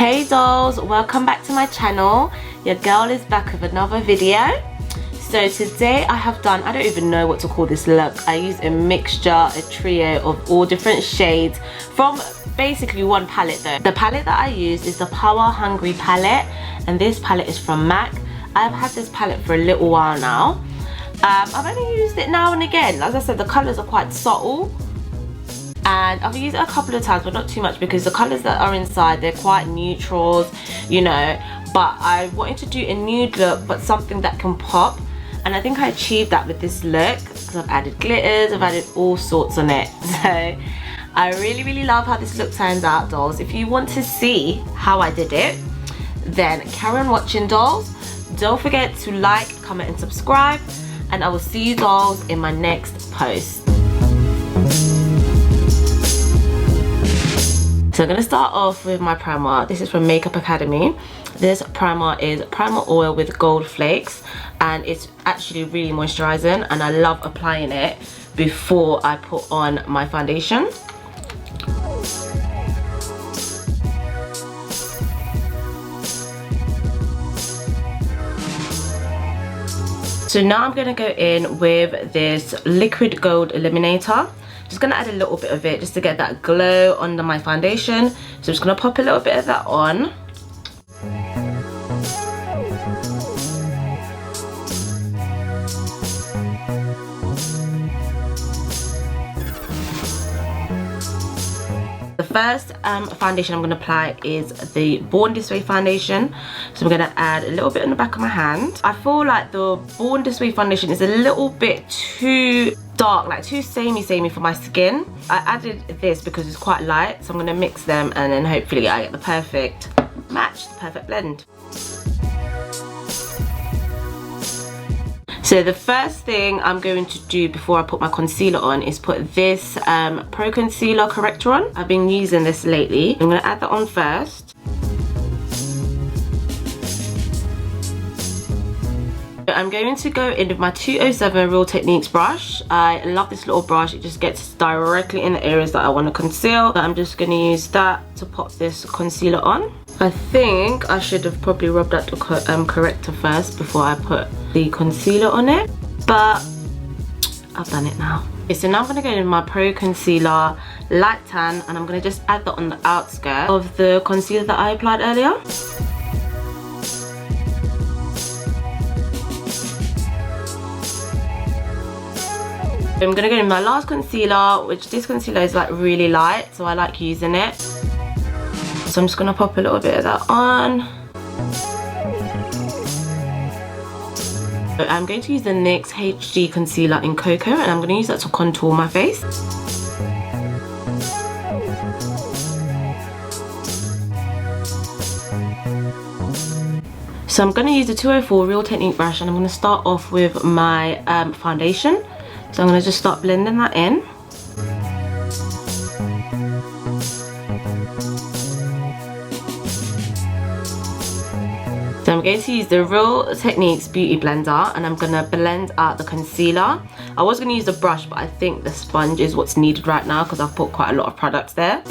Hey dolls, welcome back to my channel. Your girl is back with another video. So today I have done, I don't even know what to call this look. I use a mixture, a trio of all different shades from basically one palette though. The palette that I use is the Power Hungry palette, and this palette is from MAC. I've had this palette for a little while now. I've only used it now and again. As I said, the colours are quite subtle. And I've used it a couple of times, but not too much because the colours that are inside, they're quite neutrals, you know. But I wanted to do a nude look, but something that can pop. And I think I achieved that with this look because I've added glitters, I've added all sorts on it. So I really love how this look turns out, dolls. If you want to see how I did it, then carry on watching, dolls. Don't forget to like, comment and subscribe. And I will see you, dolls, in my next post. So I'm going to start off with my primer. This is from Makeup Academy. This primer is primer oil with gold flakes, and it's actually really moisturizing, and I love applying it before I put on my foundation. So now I'm going to go in with this liquid gold illuminator. Just going to add a little bit of it just to get that glow under my foundation. So I'm just going to pop a little bit of that on. The first foundation I'm going to apply is the Born This Way foundation. So I'm going to add a little bit on the back of my hand. I feel like the Born This Way foundation is a little bit too dark, like too samey for my skin. I added this because it's quite light, so I'm going to mix them and then hopefully I get the perfect match, the perfect blend. So the first thing I'm going to do before I put my concealer on is put this Pro Concealer Corrector on. I've been using this lately. I'm going to add that on first. I'm going to go in with my 207 Real Techniques brush. I love this little brush. It just gets directly in the areas that I want to conceal. I'm just going to use that to pop this concealer on. I think I should have probably rubbed out the corrector first before I put the concealer on it, but I've done it now. Okay, so now I'm going to go in with my Pro Concealer Light Tan, and I'm going to just add that on the outskirt of the concealer that I applied earlier. I'm going to go in my last concealer, which this concealer is like really light, so I like using it. So I'm just going to pop a little bit of that on. I'm going to use the NYX HD Concealer in Cocoa, and I'm going to use that to contour my face. So I'm going to use the 204 Real Technique brush, and I'm going to start off with my foundation. So I'm going to just start blending that in. So I'm going to use the Real Techniques Beauty Blender, and I'm going to blend out the concealer. I was going to use a brush, but I think the sponge is what's needed right now because I've put quite a lot of products there.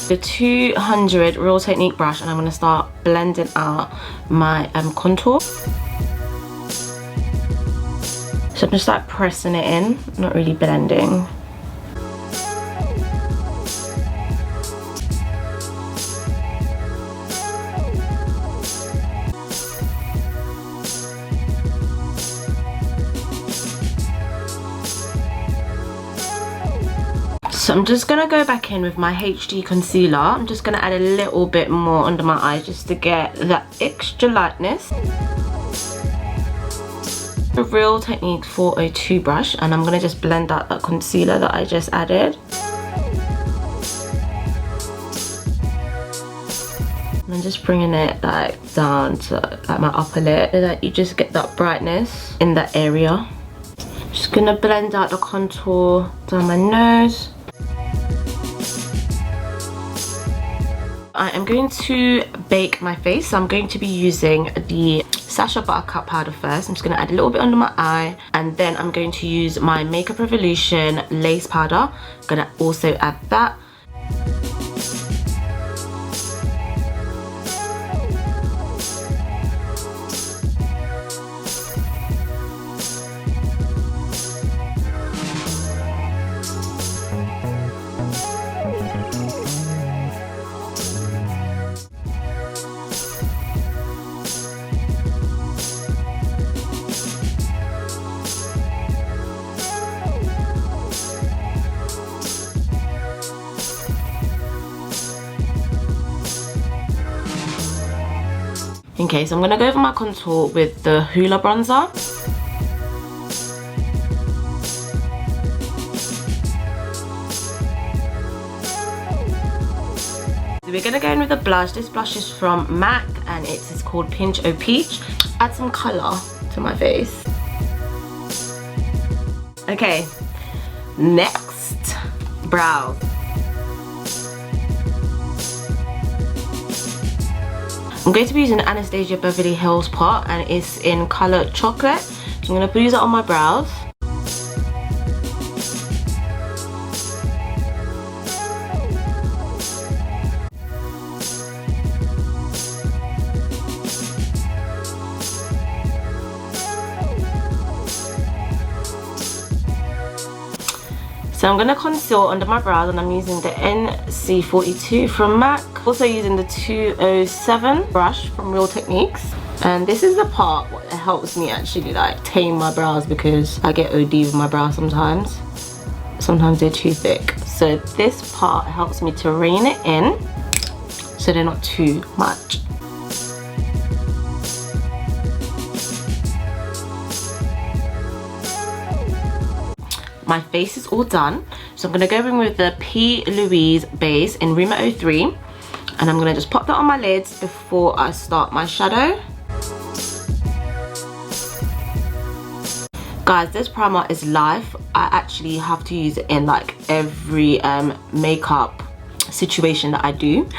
The 200 Real Technique brush, and I'm going to start blending out my contour. So I'm just like pressing it in, not really blending. So I'm just going to go back in with my HD concealer. I'm just going to add a little bit more under my eyes just to get that extra lightness. The Real Techniques 402 brush, and I'm going to just blend out that concealer that I just added. And I'm just bringing it like down to like my upper lip so that you just get that brightness in that area. Just going to blend out the contour down my nose. I am going to bake my face, so I'm going to be using the splash of buttercup powder first. I'm just going to add a little bit under my eye, and then I'm going to use my Makeup Revolution lace powder. I'm going to also add that. Okay, so I'm going to go over my contour with the Hoola bronzer. So we're going to go in with a blush. This blush is from MAC and it's called Pinch O Peach. Add some colour to my face. Okay, next, brows. I'm going to be using the Anastasia Beverly Hills pot, and it's in colour chocolate. So I'm going to use it on my brows. So I'm going to conceal under my brows, and I'm using the NC42 from MAC. Also using the 207 brush from Real Techniques. And this is the part that helps me actually like tame my brows, because I get OD with my brows sometimes. Sometimes they're too thick. So this part helps me to rein it in so they're not too much. My face is all done, so I'm going to go in with the PLouise base in Rumour 03, and I'm going to just pop that on my lids before I start my shadow. Guys, this primer is life. I actually have to use it in like every makeup situation that I do.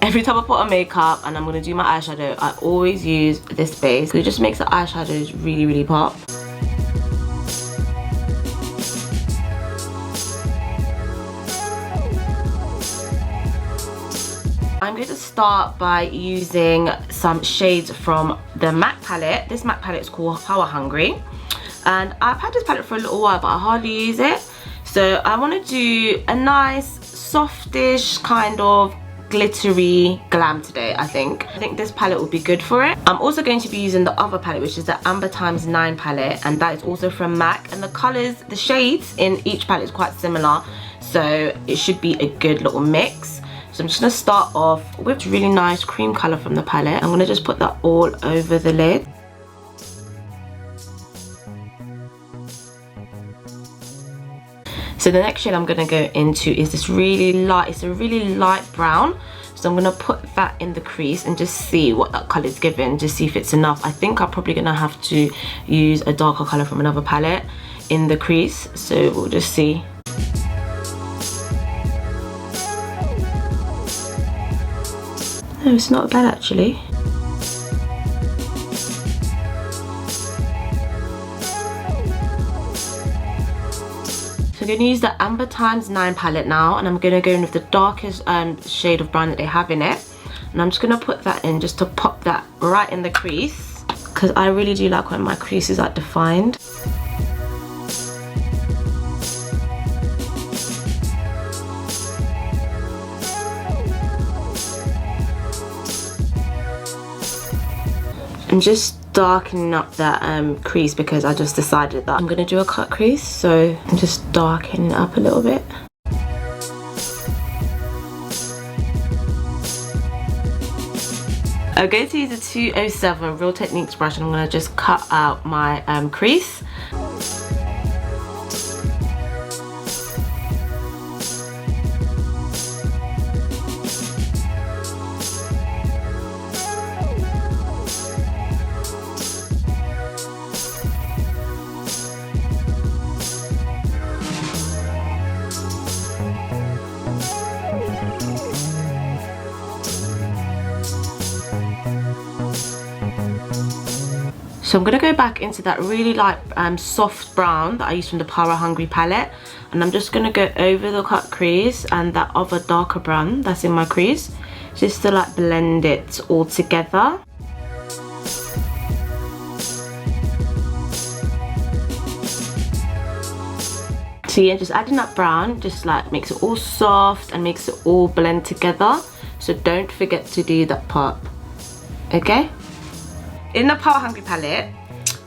Every time I put on makeup and I'm going to do my eyeshadow, I always use this base. It just makes the eyeshadows really pop. I'm going to start by using some shades from the MAC palette. This MAC palette is called Power Hungry, and I've had this palette for a little while but I hardly use it. So I want to do a nice softish kind of glittery glam today. I think this palette will be good for it. I'm also going to be using the other palette, which is the Amber x9 palette, and that is also from MAC, and the colours, the shades in each palette is quite similar, so it should be a good little mix. So I'm just going to start off with really nice cream colour from the palette. I'm going to just put that all over the lid. So the next shade I'm going to go into is this really light, it's a really light brown. So I'm going to put that in the crease and just see what that colour is giving, just see if it's enough. I think I'm probably going to have to use a darker colour from another palette in the crease, so we'll just see. No, it's not bad actually. So I'm going to use the Amber x9 palette now, and I'm going to go in with the darkest shade of brown that they have in it. And I'm just going to put that in just to pop that right in the crease, because I really do like when my crease is like defined. I'm just darkening up that crease because I just decided that I'm going to do a cut crease, so I'm just darkening it up a little bit. I'm going to use a 207 Real Techniques brush, and I'm going to just cut out my crease. So I'm going to go back into that really light soft brown that I used from the Power Hungry palette, and I'm just going to go over the cut crease and that other darker brown that's in my crease, just to like blend it all together. So yeah, just adding that brown just like makes it all soft and makes it all blend together. So don't forget to do that part, okay? In the Power Hungry palette,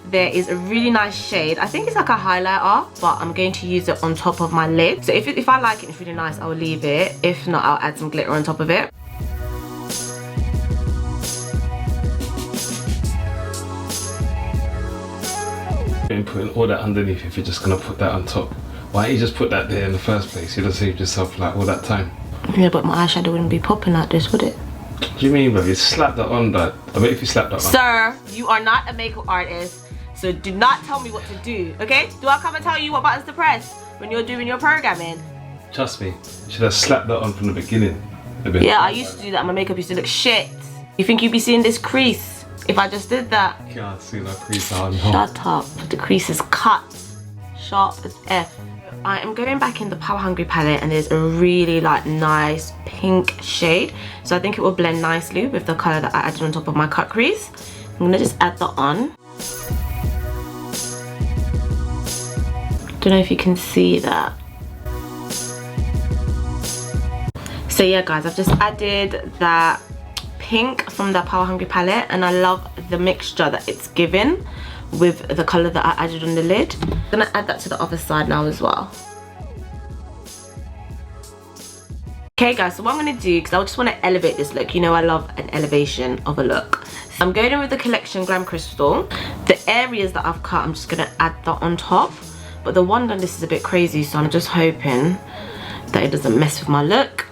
there is a really nice shade. I think it's like a highlighter, but I'm going to use it on top of my lid. So if I like it, it's really nice, I'll leave it. If not, I'll add some glitter on top of it. And putting all that underneath if you're just gonna put that on top. Why don't you just put that there in the first place? You'd have saved yourself like all that time. Yeah, but my eyeshadow wouldn't be popping like this, would it? What do you mean, bro? You slap that on, but I bet if you slap that on. Sir, you are not a makeup artist, so do not tell me what to do, okay? Do I come and tell you what buttons to press when you're doing your programming? Trust me, you should have slapped that on from the beginning. Yeah, I used to do that. My makeup used to look shit. You think you'd be seeing this crease if I just did that? Can't see no crease on. Shut up. The crease is cut. Sharp as F. I am going back in the Power Hungry palette, and there's a really like nice pink shade. So I think it will blend nicely with the colour that I added on top of my cut crease. I'm going to just add that on. Don't know if you can see that. So yeah guys, I've just added that pink from the Power Hungry palette, and I love the mixture that it's given with the colour that I added on the lid. I'm gonna add that to the other side now as well. Okay guys, so what I'm gonna do, because I just want to elevate this look, you know I love an elevation of a look. So I'm going in with the Collection Glam Crystal. The areas that I've cut, I'm just gonna add that on top. But the one on this is a bit crazy, so I'm just hoping that it doesn't mess with my look.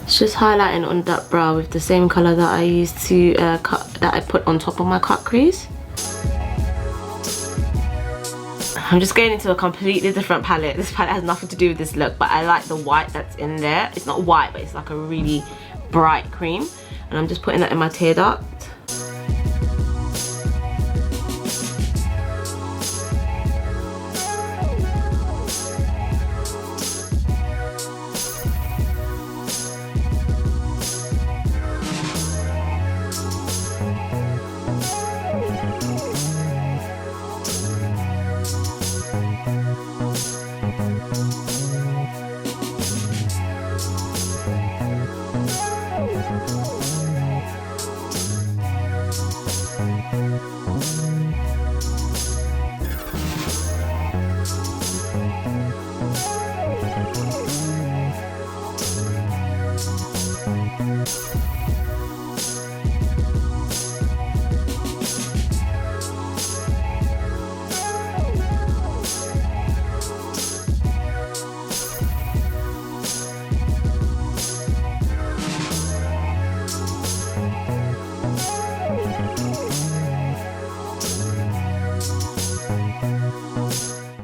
Just highlighting on that brow with the same colour that I used to that I put on top of my cut crease. I'm just going into a completely different palette. This palette has nothing to do with this look, but I like the white that's in there. It's not white, but it's like a really bright cream, and I'm just putting that in my tear duct.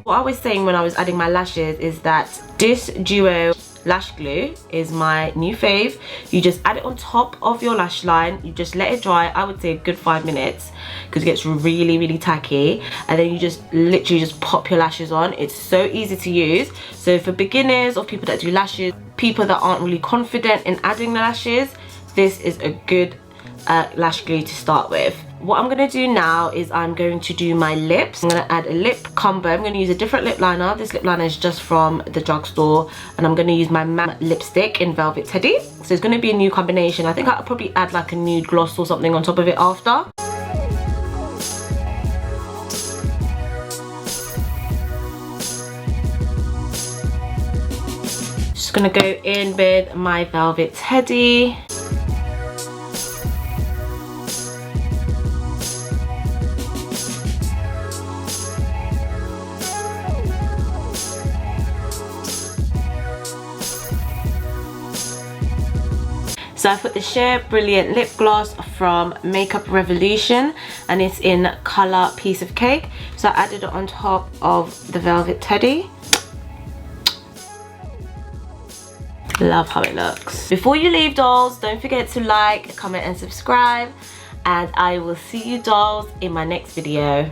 What I was saying when I was adding my lashes is that this duo lash glue is my new fave. You just add it on top of your lash line, you just let it dry, I would say a good 5 minutes, because it gets really tacky, and then you just literally just pop your lashes on. It's so easy to use. So for beginners or people that do lashes, people that aren't really confident in adding the lashes, this is a good lash glue to start with. What I'm going to do now is I'm going to do my lips. I'm going to add a lip combo. I'm going to use a different lip liner. This lip liner is just from the drugstore, and I'm going to use my matte lipstick in Velvet Teddy. So it's going to be a new combination. I think I'll probably add like a nude gloss or something on top of it after. Just going to go in with my Velvet Teddy. So I put the Sheer Brilliant Lip Gloss from Makeup Revolution, and it's in colour Piece of Cake. So I added it on top of the Velvet Teddy. Love how it looks. Before you leave, dolls, don't forget to like, comment and subscribe, and I will see you dolls in my next video.